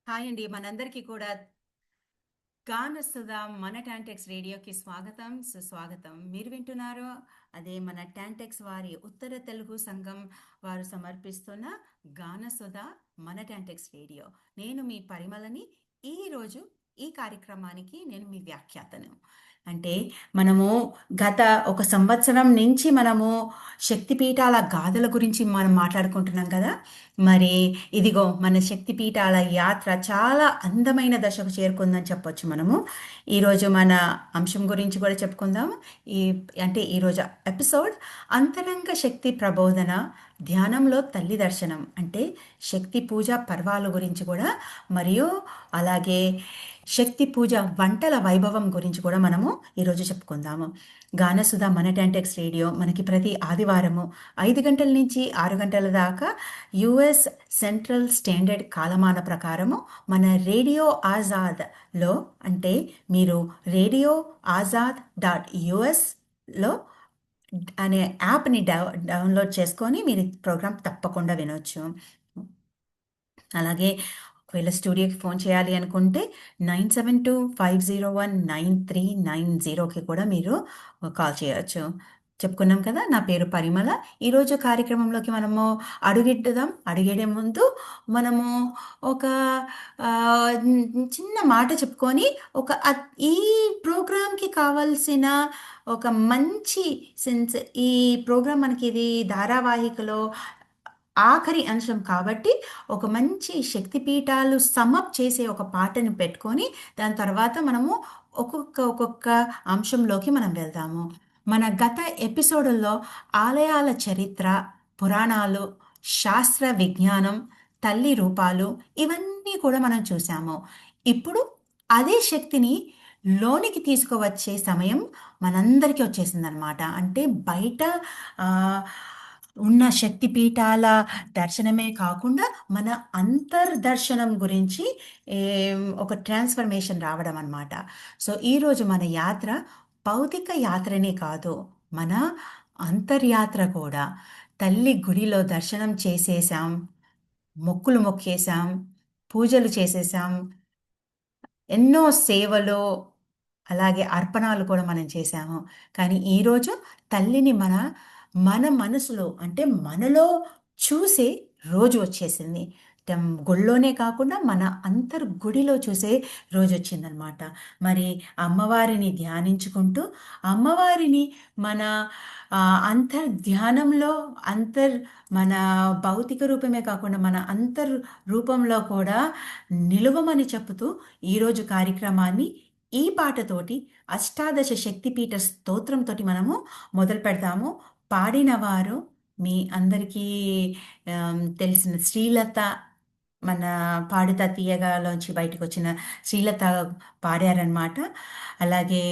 Hi అండి, మనందరికీ కూడా గానసుధా మన టాంటెక్స్ రేడియోకి స్వాగతం, సుస్వాగతం. మీరు వింటున్నారు అదే మన టాంటెక్స్ వారి ఉత్తర తెలుగు సంఘం వారు సమర్పిస్తున్న గానసుధా మన టాంటెక్స్ రేడియో. నేను మీ పరిమళని. ఈరోజు ఈ కార్యక్రమానికి నేను మీ వ్యాఖ్యాతను. అంటే మనము గత ఒక సంవత్సరం నుంచి మనము శక్తిపీఠాల గాథల గురించి మనం మాట్లాడుకుంటున్నాం కదా. మరి ఇదిగో మన శక్తిపీఠాల యాత్ర చాలా అందమైన దశకు చేరుకుందని చెప్పొచ్చు మనము. ఈరోజు మన అంశం గురించి కూడా చెప్పుకుందాం. ఈ అంటే ఈరోజు ఎపిసోడ్ అంతరంగ శక్తి ప్రబోధన, ధ్యానంలో తల్లి దర్శనం, అంటే శక్తి పూజ పర్వాల గురించి కూడా, మరియు అలాగే శక్తి పూజ వంటల వైభవం గురించి కూడా మనము ఈరోజు చెప్పుకుందాము. గానసుధ మన టాంటెక్స్ రేడియో మనకి ప్రతి ఆదివారము 5 గంటల నుంచి 6 గంటల దాకా యుఎస్ సెంట్రల్ స్టాండర్డ్ కాలమాన ప్రకారము మన రేడియో ఆజాద్లో, అంటే మీరు రేడియో ఆజాద్.యుఎస్లో అనే యాప్ని డౌన్లోడ్ చేసుకొని మీరు ప్రోగ్రామ్ తప్పకుండా వినొచ్చు. అలాగే ఒకవేళ స్టూడియోకి ఫోన్ చేయాలి అనుకుంటే 9725019390కి కూడా మీరు కాల్ చేయవచ్చు. చెప్పుకున్నాం కదా, నా పేరు పరిమళ. ఈరోజు కార్యక్రమంలోకి మనము అడుగెట్టుదాం. అడిగేడే ముందు మనము ఒక ఆ, చిన్న మాట చెప్పుకొని ఈ ప్రోగ్రాంకి కావాల్సిన ఒక మంచి సెన్స్, ఈ ప్రోగ్రాం మనకి ఇది ధారావాహికలో ఆఖరి అంశం కాబట్టి ఒక మంచి శక్తిపీఠాలు సమప్ చేసే ఒక పాటను పెట్టుకొని దాని తర్వాత మనము ఒక్కొక్క అంశంలోకి మనం వెళ్దాము. మన గత ఎపిసోడుల్లో ఆలయాల చరిత్ర, పురాణాలు, శాస్త్ర విజ్ఞానం, తల్లి రూపాలు, ఇవన్నీ కూడా మనం చూసాము. ఇప్పుడు అదే శక్తిని లోనికి తీసుకువచ్చే సమయం మనందరికీ వచ్చేసిందనమాట. అంటే బయట ఆ, ఉన్న శక్తిపీఠాల దర్శనమే కాకుండా మన అంతర్దర్శనం గురించి ఒక ట్రాన్స్ఫర్మేషన్ రావడం అన్నమాట. సో ఈరోజు మన యాత్ర భౌతిక యాత్రనే కాదు, మన అంతర్యాత్ర కూడా. తల్లి గుడిలో దర్శనం చేసేసాం, మొక్కులు మొక్కేసాం, పూజలు చేసేసాం, ఎన్నో సేవలు అలాగే అర్పణాలు కూడా మనం చేశాము. కానీ ఈరోజు తల్లిని మన మనసులో, అంటే మనలో చూసే రోజు వచ్చేసింది. గుళ్ళోనే కాకుండా మన గుడిలో చూసే రోజు వచ్చిందనమాట. మరి అమ్మవారిని ధ్యానించుకుంటూ, అమ్మవారిని మన ధ్యానంలో మన భౌతిక రూపమే కాకుండా మన రూపంలో కూడా నిలువమని చెప్పుతూ ఈరోజు కార్యక్రమాన్ని ఈ పాటతోటి, అష్టాదశ శక్తిపీఠ స్తోత్రంతో మనము మొదలు పెడతాము. పాడిన వారు మీ అందరికీ తెలిసిన శ్రీలత, మన పాడుతా తీయగాలోంచి బయటకు వచ్చిన శ్రీలత పాడారనమాట. అలాగే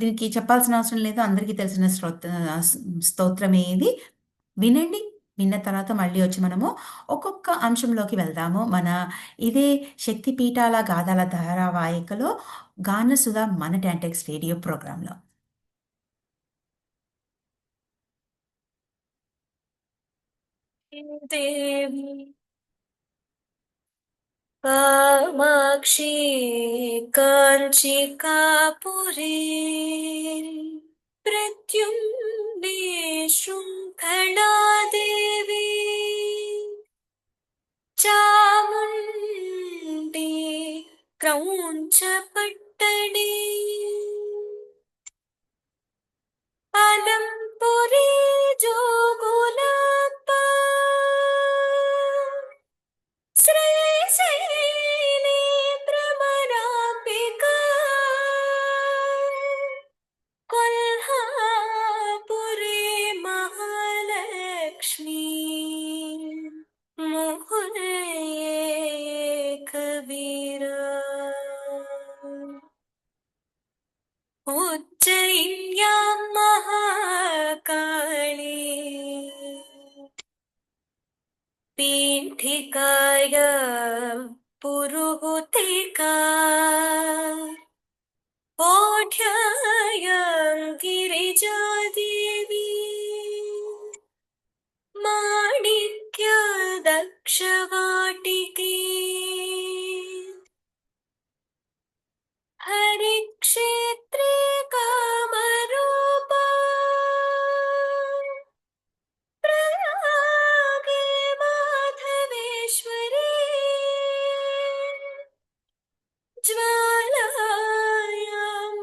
దీనికి చెప్పాల్సిన అవసరం లేదు, అందరికీ తెలిసిన స్తోత్రమే ఇది. వినండి. విన్న తర్వాత మళ్ళీ వచ్చి మనము ఒక్కొక్క అంశంలోకి వెళ్దాము. ఇదే శక్తిపీఠాల గాథల ధారావాహికలో గానసుధ మన టాంటెక్స్ రేడియో ప్రోగ్రాంలో. देवी कामाक्षी काञ्चिकापुरी प्रद्युम्ने शृङ्खला देवी चामुण्डी क्रौञ्चपट्टणे अलम्पुरी जोगुलाम्बा श्रीशैले भ्रमराम्बिका कोल्हापुरी महालक्ष्मी मुहुर्ये कबीरा उज्जयिन्यां महाकाली पीठिकाय पुरुहुतिका ओढ्यायां गिरिजादेवी माणिक्यदक्षवाटिके हरिक्षेत्रे कामरूपा प्रयागे माधवेश्वरी ज्वालायां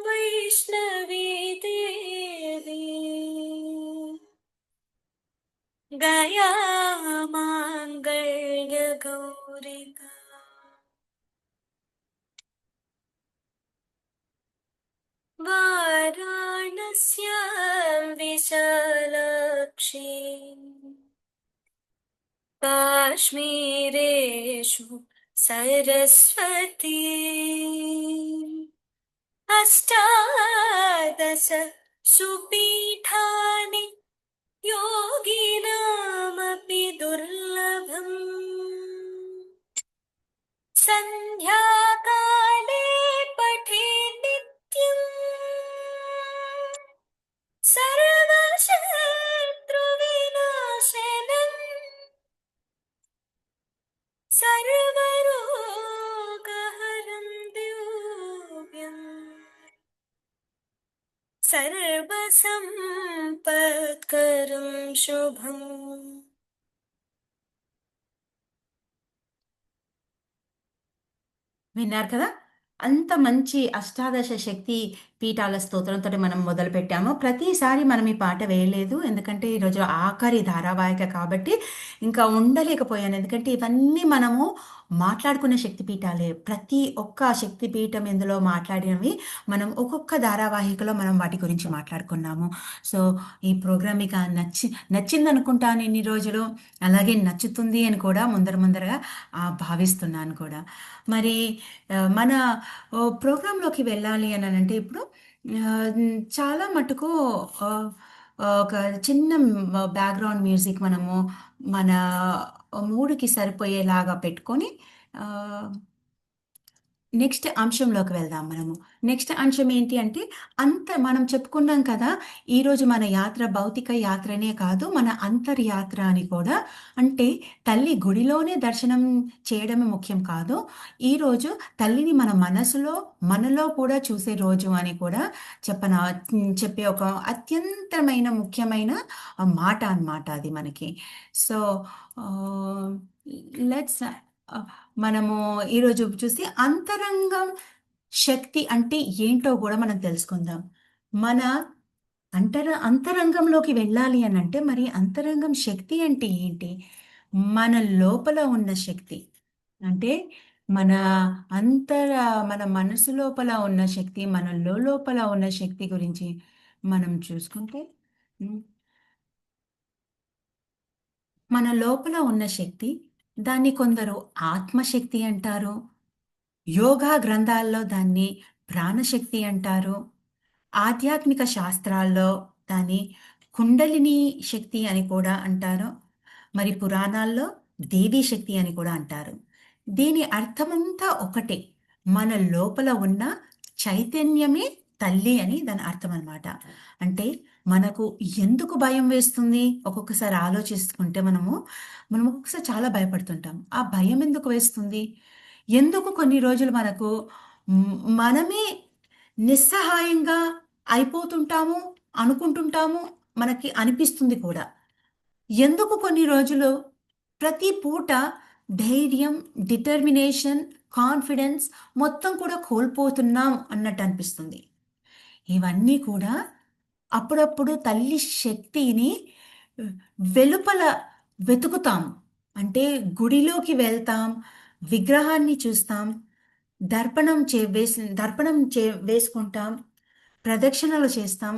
वैष्णवी देवी गया माङ्गल्यगौरिका वाराणस्यां विशालाक्षी काश्मीरेषु सरस्वती अष्टादश सुपीठानि योगिनामपि दुर्लभम् सन्ध्याकाले पठे नित्यम् सर्वशत्रुविनाशनम् सर्वरोगहरं दिव्यम् सर्वसम्पत्करं शुभम् విన్నారు కదా? అంత మంచి అష్టాదశ శక్తి పీఠాల స్తోత్రంతో మనం మొదలుపెట్టాము. ప్రతిసారి మనం ఈ పాట వేయలేదు. ఎందుకంటే ఈరోజు ఆఖరి ధారావాహిక కాబట్టి ఇంకా ఉండలేకపోయాను. ఎందుకంటే ఇవన్నీ మనము మాట్లాడుకునే శక్తి పీఠాలే. ప్రతి ఒక్క శక్తి పీఠం ఇందులో మాట్లాడినవి మనం ఒక్కొక్క ధారావాహికలో మనం వాటి గురించి మాట్లాడుకున్నాము. సో ఈ ప్రోగ్రామ్ మీకు నచ్చిందనుకుంటాను ఇన్ని రోజులు. అలాగే నచ్చుతుంది అని కూడా ముందరగా భావిస్తున్నాను కూడా. మరి మన ప్రోగ్రాంలోకి వెళ్ళాలి అని అంటే ఇప్పుడు చాలా మటుకు ఒక చిన్న బ్యాక్గ్రౌండ్ మ్యూజిక్ మనము మన మూడ్కి సరిపోయేలాగా పెట్టుకొని నెక్స్ట్ అంశంలోకి వెళ్దాం మనము. నెక్స్ట్ అంశం ఏంటి అంటే, మనం చెప్పుకున్నాం కదా, ఈరోజు మన యాత్ర భౌతిక యాత్రనే కాదు, మన అంతర్యాత్ర అని కూడా. అంటే తల్లి గుడిలోనే దర్శనం చేయడమే ముఖ్యం కాదు. ఈరోజు తల్లిని మన మనసులో, మనలో కూడా చూసే రోజు అని కూడా చెప్పే ఒక అత్యంతమైన ముఖ్యమైన మాట అన్నమాట అది మనకి. సో లెట్స్ మనము ఈరోజు చూసి అంతరంగం శక్తి అంటే ఏంటో కూడా మనం తెలుసుకుందాం. మన అంతరంగంలోకి వెళ్ళాలి అని అంటే మరి అంతరంగం శక్తి అంటే ఏంటి? మన లోపల ఉన్న శక్తి. అంటే మన అంతర మన మనసు లోపల ఉన్న శక్తి, మన లోపల ఉన్న శక్తి గురించి మనం చూసుకుంటే మన లోపల ఉన్న శక్తి, దాన్ని కొందరు ఆత్మశక్తి అంటారు. యోగా గ్రంథాల్లో దాన్ని ప్రాణశక్తి అంటారు. ఆధ్యాత్మిక శాస్త్రాల్లో దాన్ని కుండలిని శక్తి అని కూడా అంటారు. మరి పురాణాల్లో దేవీ శక్తి అని కూడా అంటారు. దీని అర్థమంతా ఒకటే. మన లోపల ఉన్న చైతన్యమే తల్లి అని దాని అర్థం అన్నమాట. అంటే మనకు ఎందుకు భయం వేస్తుంది? ఒక్కొక్కసారి ఆలోచిస్తుంటే మనం ఒక్కొక్కసారి చాలా భయపడుతుంటాం. ఆ భయం ఎందుకు వేస్తుంది? ఎందుకు కొన్ని రోజులు మనకు మనమే నిస్సహాయంగా అయిపోతుంటాము, అనుకుంటుంటాము, మనకి అనిపిస్తుంది కూడా. ఎందుకు కొన్ని రోజులు ప్రతి పూట ధైర్యం, డిటర్మినేషన్, కాన్ఫిడెన్స్ మొత్తం కూడా కోల్పోతున్నాం అన్నట్టు అనిపిస్తుంది. ఇవన్నీ కూడా అప్పుడప్పుడు తల్లి శక్తిని వెలుపల వెతుకుతాం. అంటే గుడిలోకి వెళ్తాం, విగ్రహాన్ని చూస్తాం, దర్పణం వేసుకుంటాం, ప్రదక్షిణలు చేస్తాం,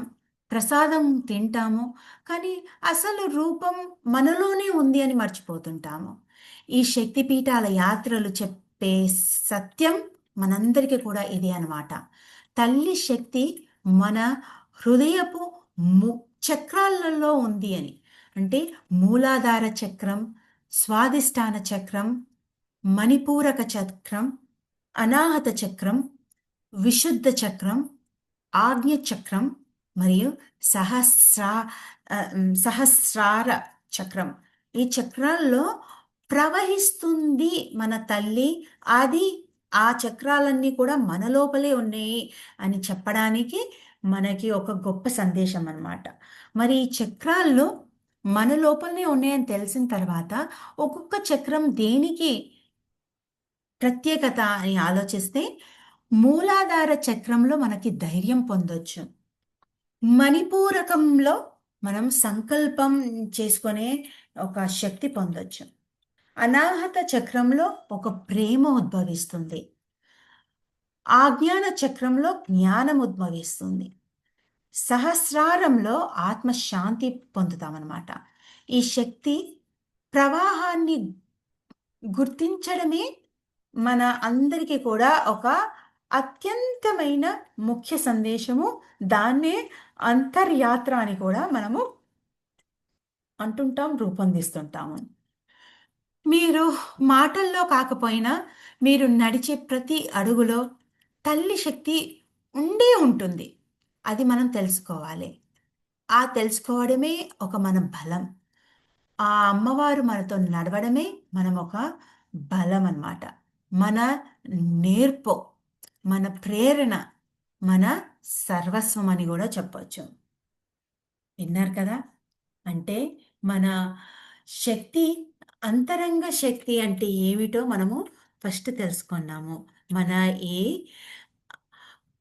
ప్రసాదం తింటాము. కానీ అసలు రూపం మనలోనే ఉంది అని మర్చిపోతుంటాము. ఈ శక్తిపీఠాల యాత్రలు చెప్పే సత్యం మనందరికీ కూడా ఇదే అన్నమాట. తల్లి శక్తి మన హృదయపు ము చక్రాలలో ఉంది అని. అంటే మూలాధార చక్రం, స్వాదిష్టాన చక్రం, మణిపూరక చక్రం, అనాహత చక్రం, విశుద్ధ చక్రం, ఆజ్ఞ చక్రం మరియు సహస్రార చక్రం. ఈ చక్రాల్లో ప్రవహిస్తుంది మన తల్లి. అది ఆ చక్రాలన్నీ కూడా మన లోపలే ఉన్నాయి అని చెప్పడానికి మనకి ఒక గొప్ప సందేశం అన్నమాట. మరి ఈ చక్రాల్లో మన లోపలనే ఉన్నాయని తెలిసిన తర్వాత ఒక్కొక్క చక్రం దేనికి ప్రత్యేకత అని ఆలోచిస్తే మూలాధార చక్రంలో మనకి ధైర్యం పొందొచ్చు. మణిపూరకంలో మనం సంకల్పం చేసుకునే ఒక శక్తి పొందొచ్చు. అనాహత చక్రంలో ఒక ప్రేమ ఉద్భవిస్తుంది. ఆజ్ఞాన చక్రంలో జ్ఞానం ఉద్భవిస్తుంది. సహస్రారంలో ఆత్మశాంతి పొందుతామన్నమాట. ఈ శక్తి ప్రవాహాన్ని గుర్తించడమే మన అందరికీ కూడా ఒక అత్యంతమైన ముఖ్య సందేశము. దాన్నే అంతర్యాత్ర అని కూడా మనము అంటుంటాం, రూపొందిస్తుంటాము. మీరు మాటల్లో కాకపోయినా మీరు నడిచే ప్రతి అడుగులో తల్లి శక్తి ఉండే ఉంటుంది. అది మనం తెలుసుకోవాలి. ఆ తెలుసుకోవడమే ఒక మన బలం. ఆ అమ్మవారు మనతో నడవడమే మనం ఒక బలం అన్నమాట. మన నేర్పు, మన ప్రేరణ, మన సర్వస్వం అని కూడా చెప్పొచ్చు. విన్నారు కదా! అంటే మన శక్తి, అంతరంగ శక్తి అంటే ఏమిటో మనము ఫస్ట్ తెలుసుకున్నాము. మన ఈ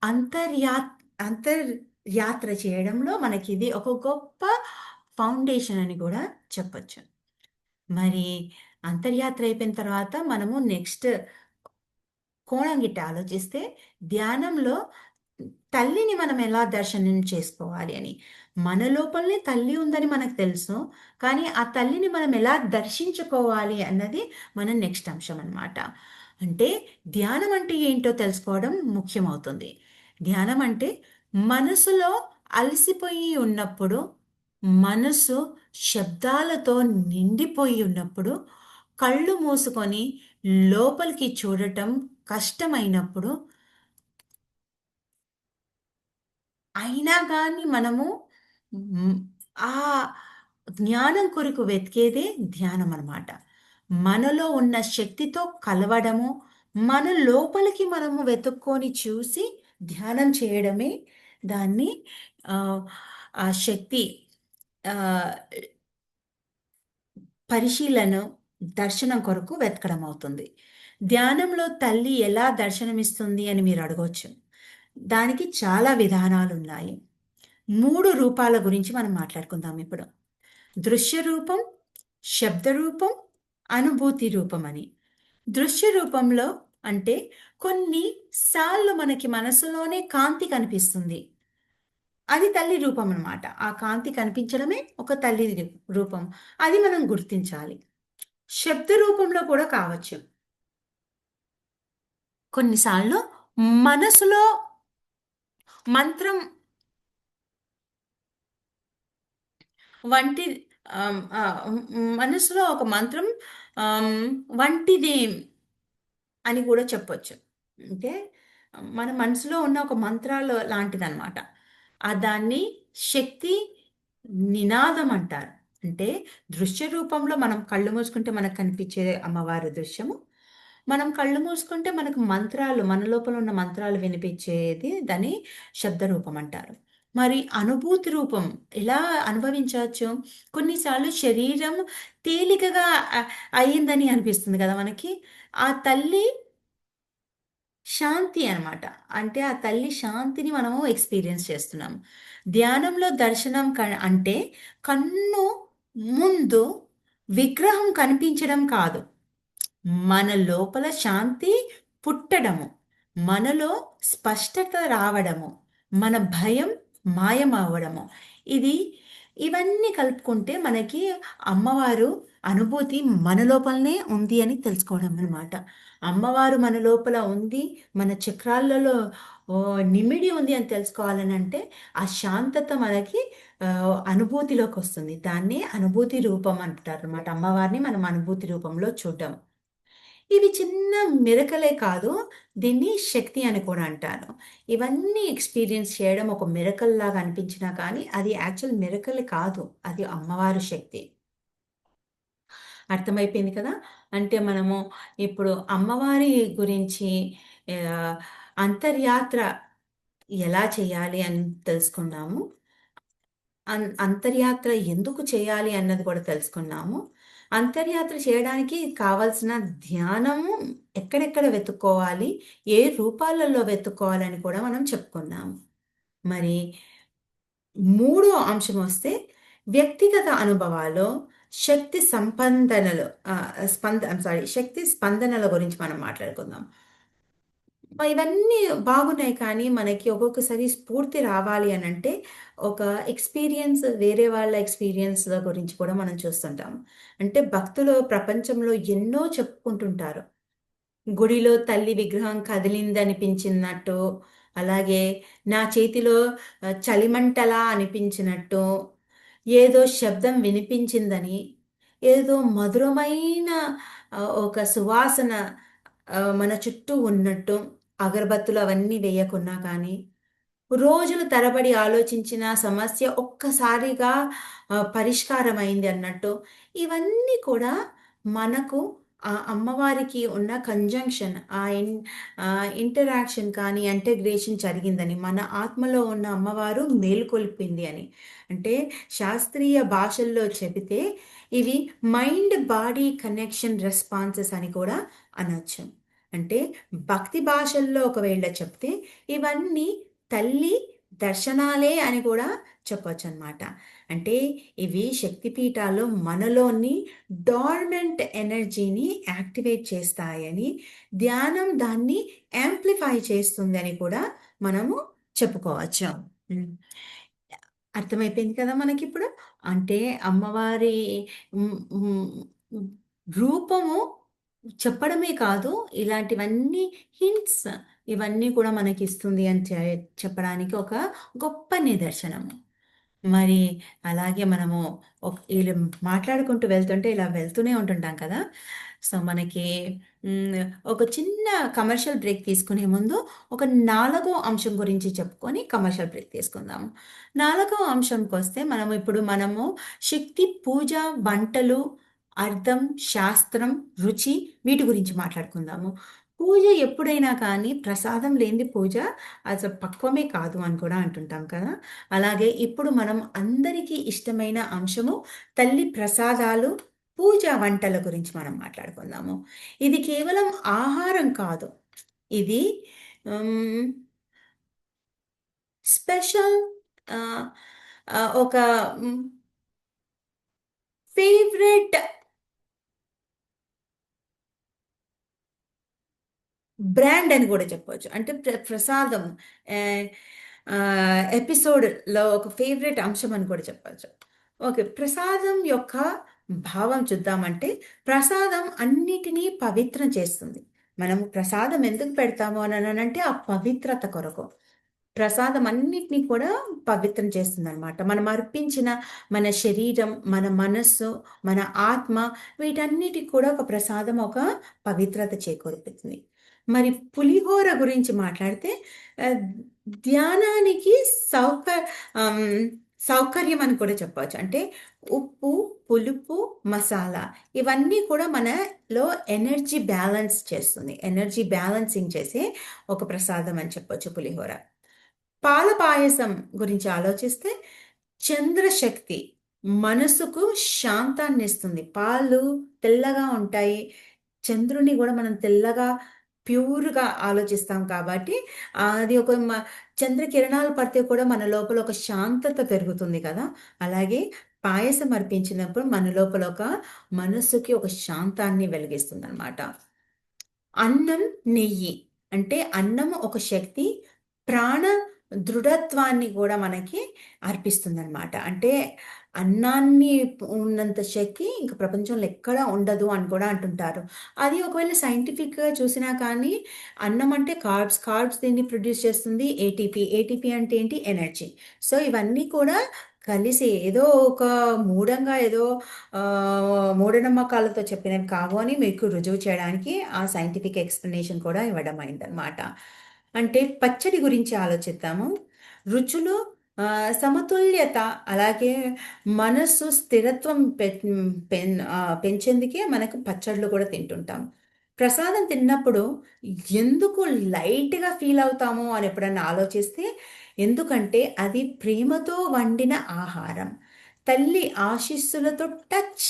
అంతర్యా అంతర్యాత్ర చేయడంలో మనకిది ఒక గొప్ప ఫౌండేషన్ అని కూడా చెప్పొచ్చు. మరి అంతర్యాత్ర అయిపోయిన తర్వాత మనము నెక్స్ట్ కోణం గిట్ట ఆలోచిస్తే ధ్యానంలో తల్లిని మనం ఎలా దర్శనం చేసుకోవాలి అని. మన లోపలనే తల్లి ఉందని మనకు తెలుసు. కానీ ఆ తల్లిని మనం ఎలా దర్శించుకోవాలి అన్నది మన నెక్స్ట్ అంశం అన్నమాట. అంటే ధ్యానం అంటే ఏంటో తెలుసుకోవడం ముఖ్యమవుతుంది. ధ్యానం అంటే మనసులో అలసిపోయి ఉన్నప్పుడు, మనసు శబ్దాలతో నిండిపోయి ఉన్నప్పుడు, కళ్ళు మూసుకొని లోపలికి చూడటం కష్టమైనప్పుడు, అయినా గాని మనము హ్మ్, ఆ జ్ఞానం కొరకు వెతికేదే ధ్యానం అన్నమాట. మనలో ఉన్న శక్తితో కలవడము, మన లోపలికి మనము వెతుక్కొని చూసి ధ్యానం చేయడమే దాన్ని ఆహ్, ఆ శక్తి ఆహ్, పరిశీలన, దర్శనం కొరకు వెతకడం అవుతుంది. ధ్యానంలో తల్లి ఎలా దర్శనమిస్తుంది అని మీరు అడగొచ్చు. దానికి చాలా విధానాలున్నాయి. 3 రూపాల గురించి మనం మాట్లాడుకుందాం ఇప్పుడు. దృశ్య రూపం, శబ్ద రూపం, అనుభూతి రూపం అని. దృశ్య రూపంలో అంటే కొన్ని సార్లు మనకి మనసులోనే కాంతి కనిపిస్తుంది. అది తల్లి రూపం అన్నమాట. ఆ కాంతి కనిపించడమే ఒక తల్లి రూపం. అది మనం గుర్తించాలి. శబ్ద రూపంలో కూడా కావచ్చు. కొన్నిసార్లు మనసులో మంత్రం వంటి మనసులో ఒక మంత్రం ఆహ్, వంటిది అని కూడా చెప్పొచ్చు. అంటే మన మనసులో ఉన్న ఒక మంత్రాలు లాంటిదనమాట. దాన్ని శక్తి నినాదం అంటారు. అంటే దృశ్య రూపంలో మనం కళ్ళు మూసుకుంటే మనకు కనిపించే అమ్మవారి దృశ్యము. మనం కళ్ళు మూసుకుంటే మనకు మంత్రాలు, మన లోపల ఉన్న మంత్రాలు వినిపించేది దాన్ని శబ్ద రూపం అంటారు. మరి అనుభూతి రూపం ఎలా అనుభవించవచ్చు? కొన్నిసార్లు శరీరం తేలికగా అయిందని అనిపిస్తుంది కదా మనకి. ఆ తల్లి శాంతి అన్నమాట. అంటే ఆ తల్లి శాంతిని మనము ఎక్స్‌పీరియన్స్ చేస్తున్నాము. ధ్యానంలో దర్శనం అంటే కన్ను ముందు విగ్రహం కనిపించడం కాదు. మన లోపల శాంతి పుట్టడము, మనలో స్పష్టత రావడము, మన భయం మాయమవ్వడము. ఇది ఇవన్నీ కలుపుకుంటే మనకి అమ్మవారు అనుభూతి మన లోపలనే ఉంది అని తెలుసుకోవడం అన్నమాట. అమ్మవారు మన లోపల ఉంది, మన చక్రాలలో నిమిడి ఉంది అని తెలుసుకోవాలనంటే ఆ శాంతత మనకి అనుభూతిలోకొస్తుంది. దాన్నే అనుభూతి రూపం అంటారన్నమాట. అమ్మవారిని మనం అనుభూతి రూపంలో చూడ్డం. ఇవి చిన్న మిరకలే కాదు. దీన్ని శక్తి అని కూడా అంటారు. ఇవన్నీ ఎక్స్‌పీరియన్స్ చేయడం ఒక మిరకల్ లాగా అనిపించినా కానీ, అది యాక్చువల్ మిరకల్ కాదు. అది అమ్మవారి శక్తి. అర్థమైపోయింది కదా! అంటే మనము ఇప్పుడు అమ్మవారి గురించి ఆహ్, అంతర్యాత్ర ఎలా చేయాలి అని తెలుసుకున్నాము. అంతర్యాత్ర ఎందుకు చేయాలి అన్నది కూడా తెలుసుకున్నాము. అంతర్యాత్ర చేయడానికి కావాల్సిన ధ్యానము ఎక్కడెక్కడ వెతుక్కోవాలి, ఏ రూపాలలో వెతుక్కోవాలని కూడా మనం చెప్పుకున్నాము. మరి మూడో అంశమొస్తే వ్యక్తిగత అనుభవాల్లో శక్తి సంపందనలు శక్తి స్పందనల గురించి మనం మాట్లాడుకుందాం. ఇవన్నీ బాగున్నాయి కానీ, మనకి ఒక్కొక్కసారి స్ఫూర్తి రావాలి అనంటే, ఒక ఎక్స్‌పీరియన్స్ వేరే వాళ్ళ ఎక్స్‌పీరియన్స్‌ల గురించి కూడా మనం చూస్తుంటాం. అంటే భక్తులు ప్రపంచంలో ఎన్నో చెప్పుకుంటుంటారు. గుడిలో తల్లి విగ్రహం కదిలిందనిపించినట్టు, అలాగే నా చేతిలో చలిమంటలా అనిపించినట్టు, ఏదో శబ్దం వినిపించిందని, ఏదో మధురమైన ఒక సువాసన మన చుట్టూ ఉన్నట్టు, అగరబత్తులు అవన్నీ వేయకున్నా కానీ, రోజులు తరబడి ఆలోచించిన సమస్య ఒక్కసారిగా పరిష్కారమైంది అన్నట్టు, ఇవన్నీ కూడా మనకు ఆ అమ్మవారికి ఉన్న కంజంక్షన్ ఇంటరాక్షన్ కానీ, ఇంటగ్రేషన్ జరిగిందని, మన ఆత్మలో ఉన్న అమ్మవారు మేలుకొల్పింది అని. అంటే శాస్త్రీయ భాషల్లో చెబితే ఇవి మైండ్ బాడీ కనెక్షన్ రెస్పాన్సెస్ అని కూడా అనొచ్చు. అంటే భక్తి భాషల్లో ఒకవేళ చెప్తే ఇవన్నీ తల్లి దర్శనాలే అని కూడా చెప్పొచ్చనమాట. అంటే ఇవి శక్తిపీఠాలు మనలోని డార్మెంట్ ఎనర్జీని యాక్టివేట్ చేస్తాయని, ధ్యానం దాన్ని యాంప్లిఫై చేస్తుందని కూడా మనము చెప్పుకోవచ్చు. హ్మ్. అర్థమైపోయింది కదా మనకిప్పుడు? అంటే అమ్మవారి హ్మ్, హ్మ్, హ్మ్, రూపము చెప్పడమే కాదు, ఇలాంటివన్నీ హింట్స్ ఇవన్నీ కూడా మనకిస్తుంది అని చెప్పడానికి ఒక గొప్ప నిదర్శనము. మరి అలాగే మనము ఇలా మాట్లాడుకుంటూ వెళ్తుంటే ఇలా వెళ్తూనే ఉంటుంటాం కదా! సో, మనకి హ్మ్, ఒక చిన్న కమర్షియల్ బ్రేక్ తీసుకునే ముందు ఒక నాలుగో అంశం గురించి చెప్పుకొని కమర్షియల్ బ్రేక్ తీసుకుందాము. నాలుగో అంశంకొస్తే మనము శక్తి పూజ, వంటలు, అర్థం, శాస్త్రం, రుచి వీటి గురించి మాట్లాడుకుందాము. పూజ ఎప్పుడైనా కానీ ప్రసాదం లేనిది పూజ అసలు పక్వమే కాదు అని కూడా అంటుంటాం కదా! అలాగే ఇప్పుడు మనం అందరికీ ఇష్టమైన అంశము తల్లి ప్రసాదాలు, పూజా వంటల గురించి మనం మాట్లాడుకుందాము. ఇది కేవలం ఆహారం కాదు. ఇది హ్మ్, స్పెషల్ ఆహ్, ఒక హ్మ్, ఫేవరెట్ బ్రాండ్ అని గూడా చెప్పొచ్చు. అంటే ప్రసాదం ఆహ్, ఎపిసోడ్‌లో ఒక ఫేవరెట్ అంశం అని కూడా చెప్పొచ్చు. ఓకే. ప్రసాదం యొక్క భావం చూద్దామంటే, ప్రసాదం అన్నిటిని పవిత్రం చేస్తుంది. మనం ప్రసాదం ఎందుకు పెడతాము అననంటే, ఆ పవిత్రత కొరకు. ప్రసాదం అన్నిటిని కూడా పవిత్రం చేస్తుందనమాట. మనం అర్పించిన మన శరీరం, మన మనస్సు, మన ఆత్మ వీటన్నిటికి కూడా ఒక ప్రసాదం ఒక పవిత్రత చేకూరుతుంది. మరి పులిహోర గురించి మాట్లాడితే ఆ, ధ్యానానికి సౌక ఆమ్, సౌకర్యం అని కూడా చెప్పవచ్చు. అంటే ఉప్పు, పులుపు, మసాలా ఇవన్నీ కూడా మనలో ఎనర్జీ బ్యాలెన్స్ చేస్తుంది. ఎనర్జీ బ్యాలెన్సింగ్ చేసే ఒక ప్రసాదం అని చెప్పొచ్చు పులిహోర. పాల పాయసం గురించి ఆలోచిస్తే చంద్రశక్తి, మనసుకు శాంతాన్ని ఇస్తుంది. పాలు తెల్లగా ఉంటాయి. చంద్రుని కూడా మనం తెల్లగా ప్యూర్గా ఆలోచిస్తాం కాబట్టి అది ఒక చంద్రకిరణాలు పడితే కూడా మన లోపల ఒక శాంతత పెరుగుతుంది కదా. అలాగే పాయసం అర్పించినప్పుడు మన లోపల ఒక మనస్సుకి ఒక శాంతాన్ని వెలిగిస్తుంది అనమాట. అన్నం, నెయ్యి అంటే అన్నం ఒక శక్తి, ప్రాణ దృఢత్వాన్ని కూడా మనకి అర్పిస్తుందన్నమాట. అంటే అన్నాన్ని ఉన్నంత శక్తి ఇంక ప్రపంచంలో ఎక్కడా ఉండదు అని కూడా అంటుంటారు. అది ఒకవేళ సైంటిఫిక్‌గా చూసినా కానీ అన్నం అంటే కార్బ్స్, కార్బ్స్ దీన్ని ప్రొడ్యూస్ చేస్తుంది ఏటీపీ. ఏటీపీ అంటే ఏంటి? ఎనర్జీ. సో ఇవన్నీ కూడా కలిసి ఏదో ఒక మూఢంగా ఏదో మూఢనమ్మకాలతో చెప్పినవి కావు అని మీకు రుజువు చేయడానికి ఆ సైంటిఫిక్ ఎక్స్ప్లెనేషన్ కూడా ఇవ్వడం అయిందనమాట. అంటే పచ్చడి గురించి ఆలోచిద్దాము. రుచులు, సమతుల్యత, అలాగే మనస్సు స్థిరత్వం పెంచేందుకే మనకు పచ్చళ్ళు కూడా తింటుంటాం. ప్రసాదం తిన్నప్పుడు ఎందుకు లైట్‌గా ఫీల్ అవుతాము అని ఎప్పుడన్నా ఆలోచిస్తే, ఎందుకంటే అది ప్రేమతో వండిన ఆహారం. తల్లి ఆశీస్సులతో టచ్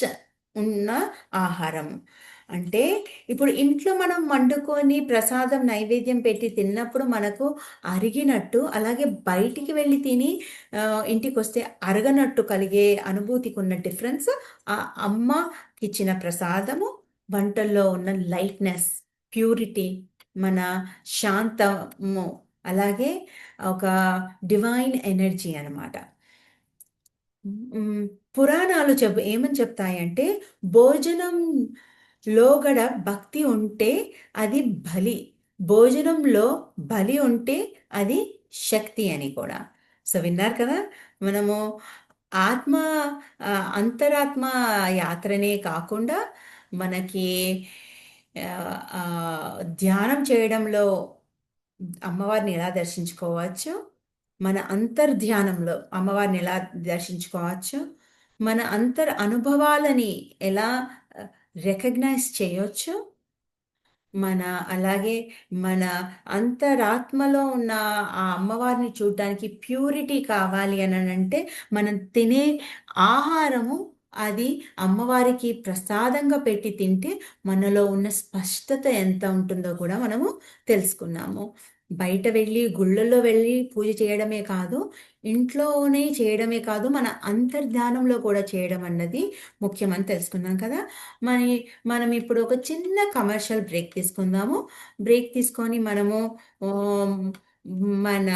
ఉన్న ఆహారం. అంటే ఇప్పుడు ఇంట్లో మనం వండుకొని ప్రసాదం నైవేద్యం పెట్టి తిన్నప్పుడు మనకు అరిగినట్టు, అలాగే బయటికి వెళ్ళి తిని ఇంటికొస్తే అరగనట్టు కలిగే అనుభూతికి ఉన్న డిఫరెన్స్ ఆ అమ్మకిచ్చిన ప్రసాదము, వంటల్లో ఉన్న లైట్‌నెస్, ప్యూరిటీ, మన శాంతము, అలాగే ఒక డివైన్ ఎనర్జీ అనమాట. హ్మ్. పురాణాలు ఏమని చెప్తాయంటే, భోజనంలో గడ భక్తి ఉంటే అది బలి. భోజనంలో బలి ఉంటే అది శక్తి అని కూడా. సో, విన్నారు కదా! మనము ఆత్మ అంతరాత్మ యాత్రనే కాకుండా మనకి ధ్యానం చేయడంలో అమ్మవారిని ఎలా దర్శించుకోవచ్చు, మన అంతర్ధ్యానంలో అమ్మవారిని ఎలా దర్శించుకోవచ్చు, మన అనుభవాలని ఎలా రికగ్నైజ్ చేయొచ్చు, మన అలాగే మన అంతరాత్మలో ఉన్న ఆ అమ్మవారిని చూడ్డానికి ప్యూరిటీ కావాలి అనంటే, మనం తినే ఆహారము అది అమ్మవారికి ప్రసాదంగా పెట్టి తింటే మనలో ఉన్న స్పష్టత ఎంత ఉంటుందో కూడా మనము తెలుసుకున్నాము. బయట వెళ్ళి, గుళ్ళల్లో వెళ్ళి పూజ చేయడమే కాదు, ఇంట్లోనే చేయడమే కాదు, మన అంతర్ధానంలో కూడా చేయడం అన్నది ముఖ్యమని తెలుసుకున్నాం కదా! మరి మనం ఇప్పుడు ఒక చిన్న కమర్షియల్ బ్రేక్ తీసుకుందాము. బ్రేక్ తీసుకొని మనము ఆహ్, మన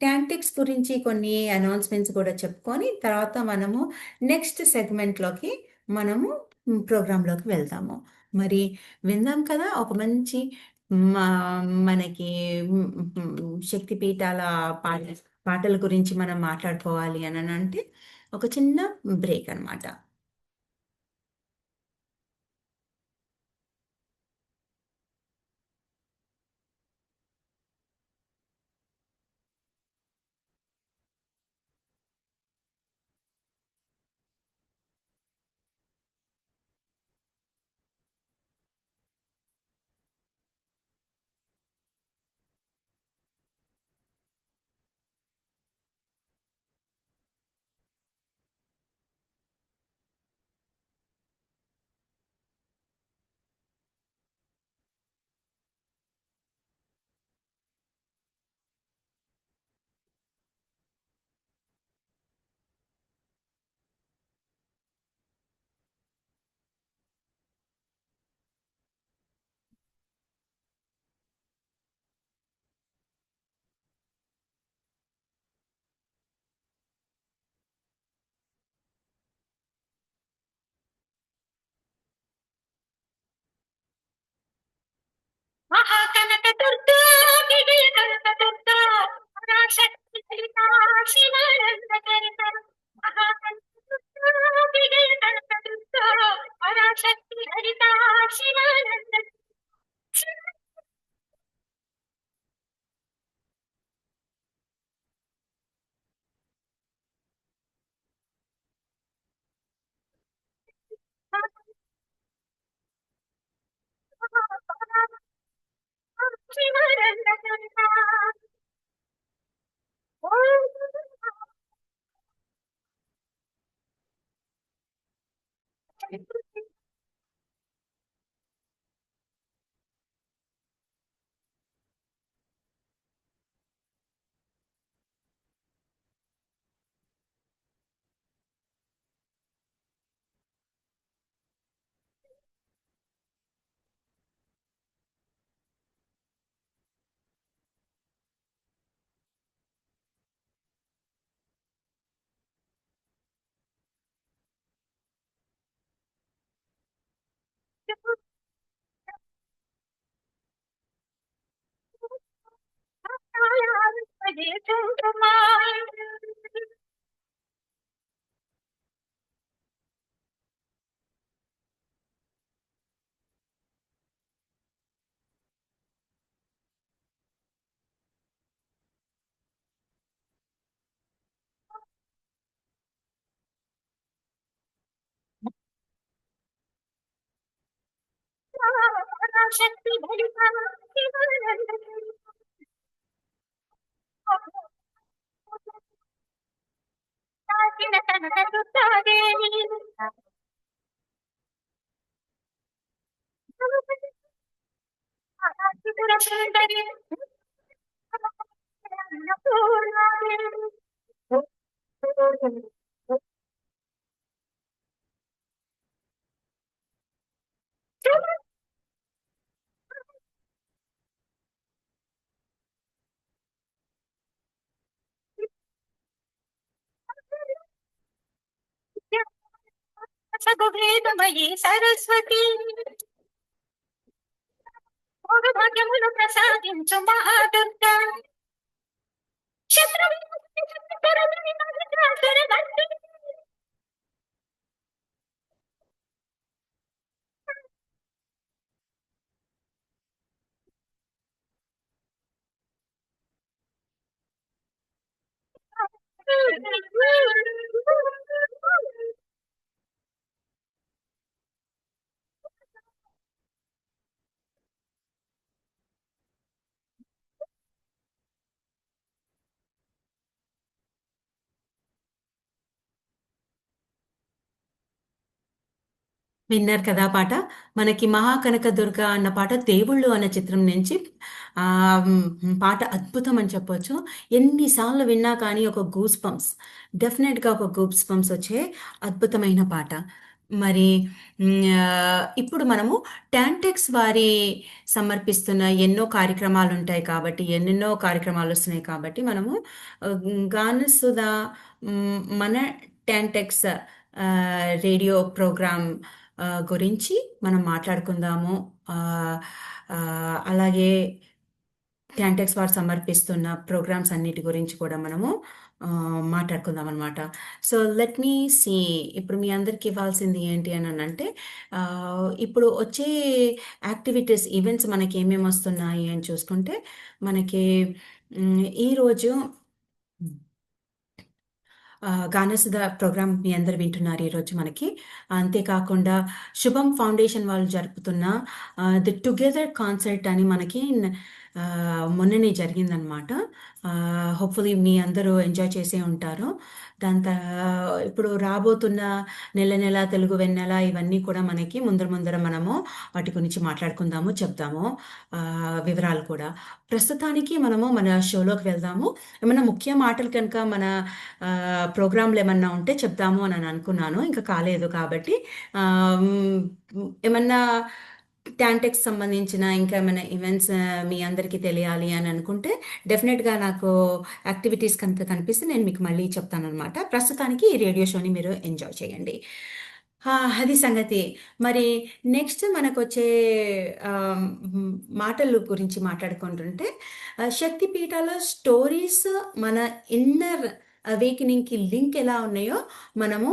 టాంటిక్స్ గురించి కొన్ని అనౌన్స్‌మెంట్స్ కూడా చెప్పుకొని, తర్వాత మనము నెక్స్ట్ సెగ్మెంట్‌లోకి మనము ప్రోగ్రామ్‌లోకి వెళ్దాము. మరి విందాం కదా! ఒక మంచి మా మనకి శక్తి పీఠాల పాట పాటల గురించి మనం మాట్లాడుకోవాలి అననంటే, ఒక చిన్న బ్రేక్ అనమాట. మహాకనకదుర్గా విజయ కనకదుర్గా పరాశక్తి లలితా శివానందకరిత మహాకనకదుర్గా విజయ కనకదుర్గా పరాశక్తి లలితా శివానంద శివరంగకర్త శక్తి భలిత శివరంగ కనక దుర్గాదేవి త్రిపుర సుందరి అన్నపూర్ణాదేవి సగువేదమయీ సరస్వతి భోగభాగ్యములు ప్రసాదించు మహాదుర్గా శత్రువు విన్నారు కదా పాట. మనకి 'మహాకనక దుర్గ' అన్న పాట 'దేవుళ్ళు' అన్న చిత్రం నుంచి పాట అద్భుతం అని చెప్పొచ్చు. ఎన్ని సార్లు విన్నా కానీ ఒక గూస్ బంప్స్, డెఫినెట్‌గా ఒక గూస్ బంప్స్ వచ్చే అద్భుతమైన పాట. మరి ఇప్పుడు మనము టాంటెక్స్ వారి సమర్పిస్తున్న ఎన్నో కార్యక్రమాలుంటాయి కాబట్టి, ఎన్నెన్నో కార్యక్రమాలొస్తున్నాయి కాబట్టి, మనము గానసుధ మన టాంటెక్స్ రేడియో ప్రోగ్రామ్ గురించి మనం మాట్లాడుకుందాము. అలాగే టాంటెక్స్ వారు సమర్పిస్తున్న ప్రోగ్రామ్స్ అన్నిటి గురించి కూడా మనము మాట్లాడుకుందాం అనమాట. సో లెట్ మీ సీ, ఇప్పుడు మీ అందరికి ఇవ్వాల్సింది ఏంటి అని అంటే, ఇప్పుడు వచ్చే యాక్టివిటీస్, ఈవెంట్స్ మనకి ఏమేమి వస్తున్నాయి అని చూసుకుంటే, మనకి ఈరోజు గానసుధ ప్రోగ్రామ్ మీ అందరు వింటున్నారు ఈరోజు మనకి. అంతేకాకుండా శుభం ఫౌండేషన్ వాళ్ళు జరుపుతున్న ది టుగెదర్ కాన్సర్ట్ అని మనకి మొన్ననే జరిగిందనమాట. హోప్ఫుల్లీ మీ అందరూ ఎంజాయ్ చేసే ఉంటారు. ఇప్పుడు రాబోతున్న నెల నెల తెలుగు వెన్నెల ఇవన్నీ కూడా మనకి ముందర మనము వాటి గురించి మాట్లాడుకుందాము, చెప్దాము, వివరాలు కూడా. ప్రస్తుతానికి మనము మన షోలోకి వెళ్దాము. ఏమన్నా ముఖ్య మాటలు కనుక మన ప్రోగ్రాంలు ఏమన్నా ఉంటే చెప్దాము అని అనుకున్నాను, ఇంకా కాలేదు కాబట్టి. ఏమన్నా టాంటెక్స్ సంబంధించిన ఇంకా ఏమైనా ఈవెంట్స్ మీ అందరికీ తెలియాలి అని అనుకుంటే డెఫినెట్గా నాకు యాక్టివిటీస్ కనుక కనిపిస్తే నేను మీకు మళ్ళీ చెప్తాను అనమాట. ప్రస్తుతానికి ఈ రేడియో షోని మీరు ఎంజాయ్ చేయండి. అది సంగతి. మరి నెక్స్ట్ మనకొచ్చే మాటల గురించి మాట్లాడుకుంటుంటే, శక్తి పీఠాల స్టోరీస్ మన ఇన్నర్ అవేకనింగ్‌కి లింక్ ఎలా ఉన్నాయో మనము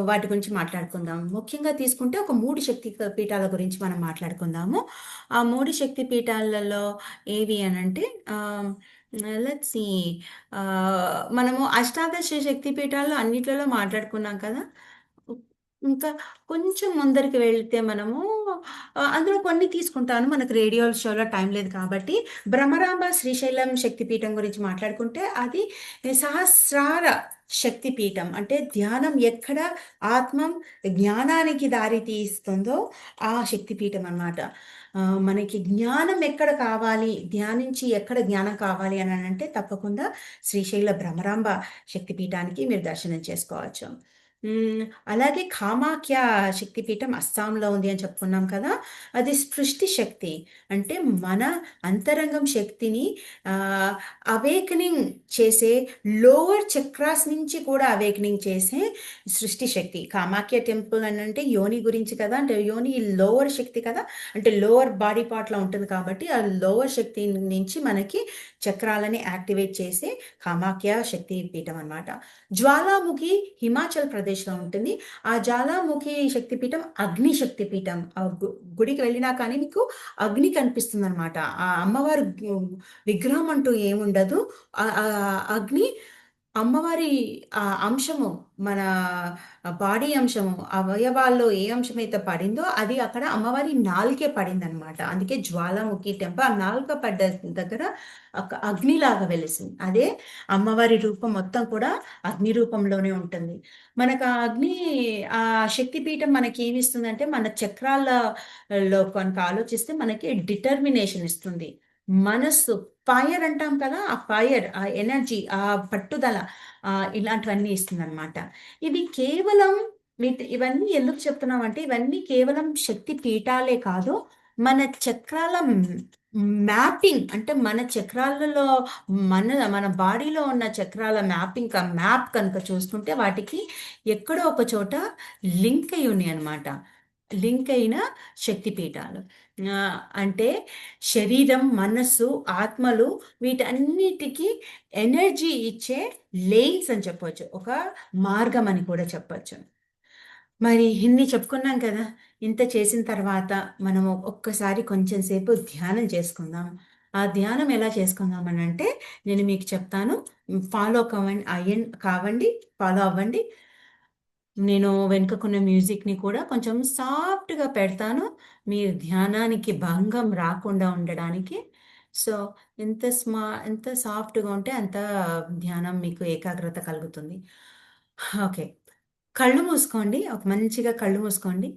వాటి గురించి మాట్లాడుకుందాం. ముఖ్యంగా తీసుకుంటే ఒక 3 శక్తి పీఠాల గురించి మనం మాట్లాడుకుందాము. ఆ 3 శక్తి పీఠాలలో ఏవి అనంటే, లెట్స్ సీ, మనము అష్టాదశ శక్తి పీఠాలు అన్నిట్లలో మాట్లాడుకున్నాం కదా! ఇంకా కొంచెం ముందరికి వెళ్తే మనము అందులో కొన్ని తీసుకుంటాను. మనకు రేడియో షోలో టైం లేదు కాబట్టి. భ్రమరాంబ శ్రీశైలం శక్తిపీఠం గురించి మాట్లాడుకుంటే అది సహస్రార శక్తిపీఠం. అంటే ధ్యానం ఎక్కడ ఆత్మం జ్ఞానానికి దారి తీస్తుందో ఆ శక్తిపీఠం అన్నమాట. మనకి జ్ఞానం ఎక్కడ కావాలి, ధ్యానించి ఎక్కడ జ్ఞానం కావాలి అని అంటే తప్పకుండా శ్రీశైల భ్రమరాంబ శక్తిపీఠానికి మీరు దర్శనం చేసుకోవచ్చు. హ్మ్. అలాగే కామాఖ్య శక్తిపీఠం అస్సాంలో ఉంది అని చెప్పుకున్నాం కదా! అది సృష్టి శక్తి. అంటే మన అంతరంగం శక్తిని ఆహ్, అవేకెనింగ్ చేసే లోవర్ చక్రాస్ నుంచి కూడా అవేకెనింగ్ చేసే సృష్టి శక్తి. కామాఖ్య టెంపుల్ అనంటే యోని గురించి కదా! అంటే యోని లోవర్ శక్తి కదా! అంటే లోవర్ బాడీ పార్ట్‌లో ఉంటుంది కాబట్టి ఆ లోవర్ శక్తి నుంచి మనకి చక్రాలని యాక్టివేట్ చేసే కామాఖ్య శక్తి పీఠం అన్నమాట. జ్వాలాముఖి హిమాచల్ ప్రదేశ్‌లో ఉంటుంది. ఆ జ్వాలాముఖి శక్తిపీఠం అగ్ని శక్తిపీఠం. గుడికి వెళ్ళినా కానీ మీకు అగ్ని కనిపిస్తుందనమాట. ఆ అమ్మవారు విగ్రహం అంటూ ఏముండదు. అగ్ని అమ్మవారి అంశము మన బాడీ అంశము, అవయవాల్లో ఏ అంశమైతే పడిందో అది అక్కడ అమ్మవారి నాలుకే పడిందనమాట. అందుకే జ్వాలాముఖి టెంపుల్ ఆ నాలుక పడ్డ దగ్గర అగ్నిలాగా వెలిసింది. అదే అమ్మవారి రూపం మొత్తం కూడా అగ్ని రూపంలోనే ఉంటుంది. మనకు ఆ అగ్ని ఆ శక్తిపీఠం మనకి ఏమిస్తుందంటే మన చక్రాలలో కనుక ఆలోచిస్తే మనకి డిటర్మినేషన్ ఇస్తుంది. మనస్సు ఫైర్ అంటాం కదా! ఆ ఫైర్, ఆ ఎనర్జీ, ఆ పట్టుదల ఇలాంటివన్నీ ఇస్తుందనమాట. ఇవి కేవలం ఇవన్నీ ఎందుకు చెప్తున్నామంటే ఇవన్నీ కేవలం శక్తి పీఠాలే కాదు. మన చక్రాల మ్యాపింగ్ అంటే మన చక్రాలలో మన మన బాడీలో ఉన్న చక్రాల మ్యాపింగ్ మ్యాప్ కనుక చూసుకుంటే వాటికి ఎక్కడో ఒక చోట లింక్ అయి ఉన్నాయన్నమాట. లింక్ అయిన శక్తిపీఠాలు. అంటే శరీరం, మనస్సు, ఆత్మలు వీటన్నిటికి ఎనర్జీ ఇచ్చే లేన్స్ అని చెప్పొచ్చు. ఒక మార్గం అని కూడా చెప్పొచ్చు. మరి ఇన్ని చెప్పుకున్నాం కదా! ఇంత చేసిన తర్వాత మనము ఒక్కసారి కొంచెం సేపు ధ్యానం చేసుకుందాం. ఆ ధ్యానం ఎలా చేసుకుందామనంటే నేను మీకు చెప్తాను. ఫాలో కావండి. ఫాలో అవ్వండి. నేను వెనుకకున్న మ్యూజిక్‌ని కూడా కొంచెం సాఫ్ట్‌గా పెడతాను. మీరు ధ్యానానికి భంగం రాకుండా ఉండడానికి. సో, ఎంత సాఫ్ట్‌గా ఉంటే అంత ధ్యానం మీకు ఏకాగ్రత కలుగుతుంది. ఓకే. కళ్ళు మూసుకోండి. ఒక మంచిగా కళ్ళు మూసుకోండి.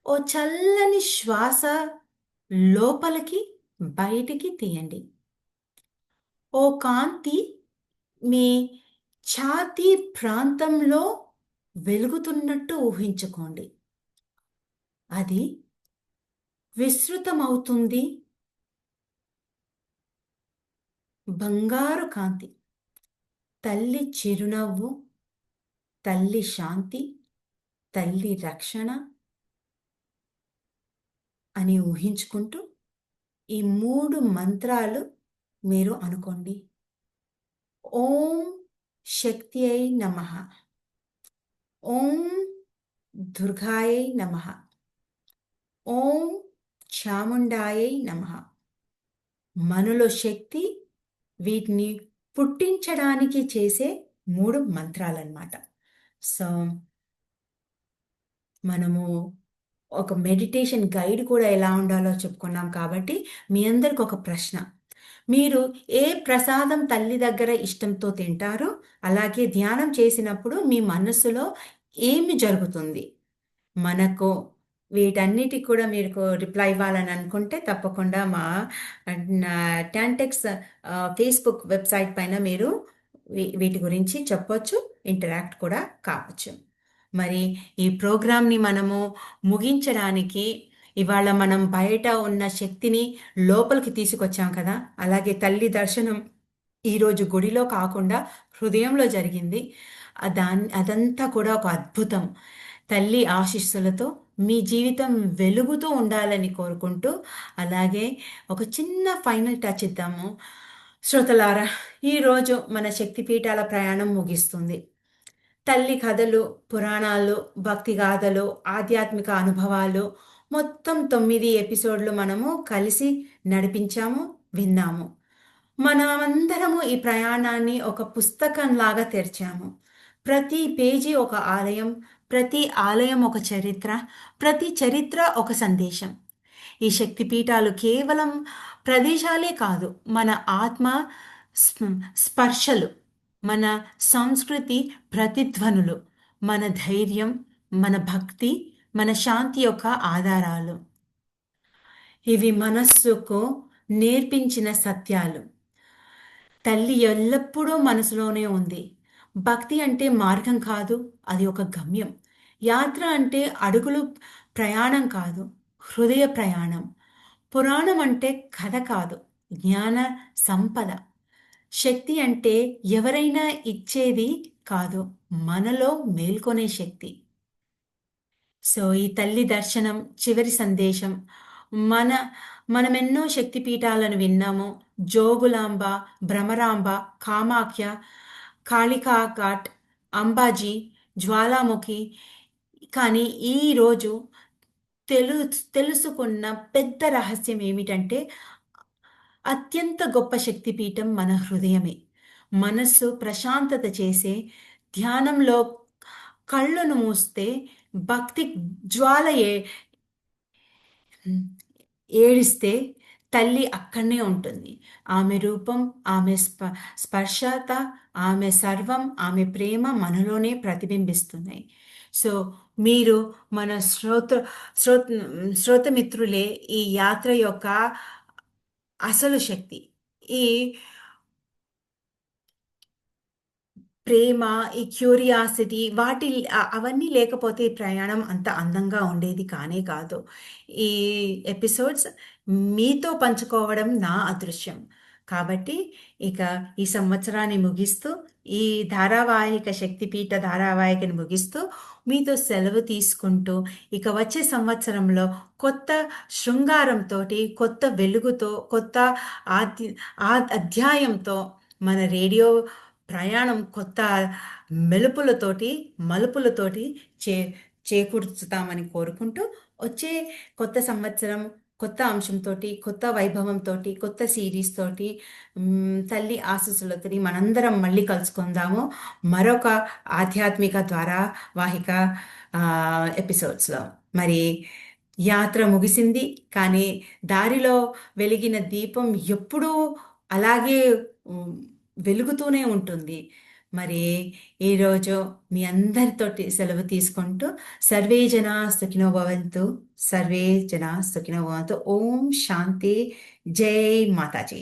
ఓ చల్లని శ్వాస లోపలికి, బయటికి తీయండి. ఓ కాంతి మీ ఛాతీ ప్రాంతంలో వెలుగుతున్నట్టు ఊహించుకోండి. అది విస్తృతమవుతుంది. బంగారు కాంతి. తల్లి చిరునవ్వు, తల్లి శాంతి, తల్లి రక్షణ అని ఊహించుకుంటూ ఈ 3 మంత్రాలు మీరు అనుకోండి. ఓం శక్త్యై నమః. ఓం దుర్గాయై నమః. ఓం చాముండాయై నమః. మనలో శక్తి వీటిని పుట్టించడానికి చేసే 3 మంత్రాలన్నమాట. సో, మనము ఒక మెడిటేషన్ గైడ్ కూడా ఎలా ఉండాలో చెప్పుకున్నాం కాబట్టి, మీ అందరికి ఒక ప్రశ్న. మీరు ఏ ప్రసాదం తల్లి దగ్గర ఇష్టంతో తింటారో, అలాగే ధ్యానం చేసినప్పుడు మీ మనస్సులో ఏమి జరుగుతుంది? మనకు వీటన్నిటికి కూడా మీకు రిప్లై ఇవ్వాలని అనుకుంటే తప్పకుండా మా నా టాంటెక్స్ ఫేస్‌బుక్ వెబ్‌సైట్ పైన మీరు వీటి గురించి చెప్పొచ్చు. ఇంటరాక్ట్ కూడా కావచ్చు. మరి ఈ ప్రోగ్రామ్‌ని మనము ముగించడానికి ఇవాళ మనం బయట ఉన్న శక్తిని లోపలికి తీసుకొచ్చాం కదా! అలాగే తల్లి దర్శనం ఈరోజు గుడిలో కాకుండా హృదయంలో జరిగింది. అదంతా కూడా ఒక అద్భుతం. తల్లి ఆశీస్సులతో మీ జీవితం వెలుగుతూ ఉండాలని కోరుకుంటూ, అలాగే ఒక చిన్న ఫైనల్ టచ్ ఇద్దాము. శ్రోతలారా, ఈరోజు మన శక్తిపీఠాల ప్రయాణం ముగిస్తుంది. తల్లి కథలు, పురాణాలు, భక్తి గాథలు, ఆధ్యాత్మిక అనుభవాలు మొత్తం 9 ఎపిసోడ్‌లు మనము కలిసి నడిపించాము, విన్నాము. మనమందరము ఈ ప్రయాణాన్ని ఒక పుస్తకంలాగా తెరిచాము. ప్రతి పేజీ ఒక ఆలయం, ప్రతి ఆలయం ఒక చరిత్ర, ప్రతి చరిత్ర ఒక సందేశం. ఈ శక్తి పీఠాలు కేవలం ప్రదేశాలే కాదు, మన ఆత్మ స్పర్శలు, మన సంస్కృతి ప్రతిధ్వనులు, మన ధైర్యం, మన భక్తి, మన శాంతి యొక్క ఆధారాలు. ఇవి మనస్సుకు నేర్పించిన సత్యాలు. తల్లి ఎల్లప్పుడూ మనసులోనే ఉంది. భక్తి అంటే మార్గం కాదు, అది ఒక గమ్యం. యాత్ర అంటే అడుగులు ప్రయాణం కాదు, హృదయ ప్రయాణం. పురాణం అంటే కథ కాదు, జ్ఞాన సంపద. శక్తి అంటే ఎవరైనా ఇచ్చేది కాదు, మనలో మేల్కొనే శక్తి. సో ఈ తల్లి దర్శనం చివరి సందేశం. మన మనమెన్నో శక్తిపీఠాలను విన్నాము. జోగులాంబ, భ్రమరాంబ, కామాఖ్య, కాళికాఘాట్, అంబాజీ, జ్వాలాముఖి. కానీ ఈరోజు తెలు తెలుసుకున్న పెద్ద రహస్యం ఏమిటంటే, అత్యంత గొప్ప శక్తిపీఠం మన హృదయమే. మనస్సు ప్రశాంతత చేసే ధ్యానంలో కళ్ళను మూస్తే భక్తి జ్వాల ఏడిస్తే తల్లి అక్కడనే ఉంటుంది. ఆమె రూపం, ఆమె స్పర్శత, ఆమె సర్వం, ఆమె ప్రేమ మనలోనే ప్రతిబింబిస్తున్నాయి. సో మీరు మన శ్రోత శ్రోతమిత్రులే ఈ యాత్ర యొక్క అసలు శక్తి. ఈ ప్రేమ, ఈ క్యూరియాసిటీ, అవన్నీ లేకపోతే ఈ ప్రయాణం అంత అందంగా ఉండేది కానే కాదు. ఈ ఎపిసోడ్స్ మీతో పంచుకోవడం నా అదృశ్యం. కాబట్టి ఇక ఈ సంవత్సరాన్ని ముగిస్తూ, ఈ ధారావాహిక శక్తిపీఠ ధారావాహికని ముగిస్తూ మీతో సెలవు తీసుకుంటూ, ఇక వచ్చే సంవత్సరంలో కొత్త శృంగారంతో, కొత్త వెలుగుతో, కొత్త అధ్యాయంతో మన రేడియో ప్రయాణం కొత్త మెలుపులతోటి, మలుపులతోటి చే చేకూర్చుతామని కోరుకుంటూ, వచ్చే కొత్త సంవత్సరం కొత్త అంశంతో, కొత్త వైభవంతో, కొత్త సిరీస్ తోటి, తల్లి ఆశీస్సులతోటి మనందరం మళ్ళీ కలుసుకుందాము మరొక ఆధ్యాత్మిక ధారావాహిక ఎపిసోడ్స్లో. మరి యాత్ర ముగిసింది, కానీ దారిలో వెలిగిన దీపం ఎప్పుడూ అలాగే వెలుగుతూనే ఉంటుంది. మరి ఈరోజు మీ అందరితోటి సెలవు తీసుకుంటూ, సర్వే జనా సుఖినో భవంతు, సర్వే జనా సుఖినో భవంతు. ఓం శాంతి. జై మాతాజీ.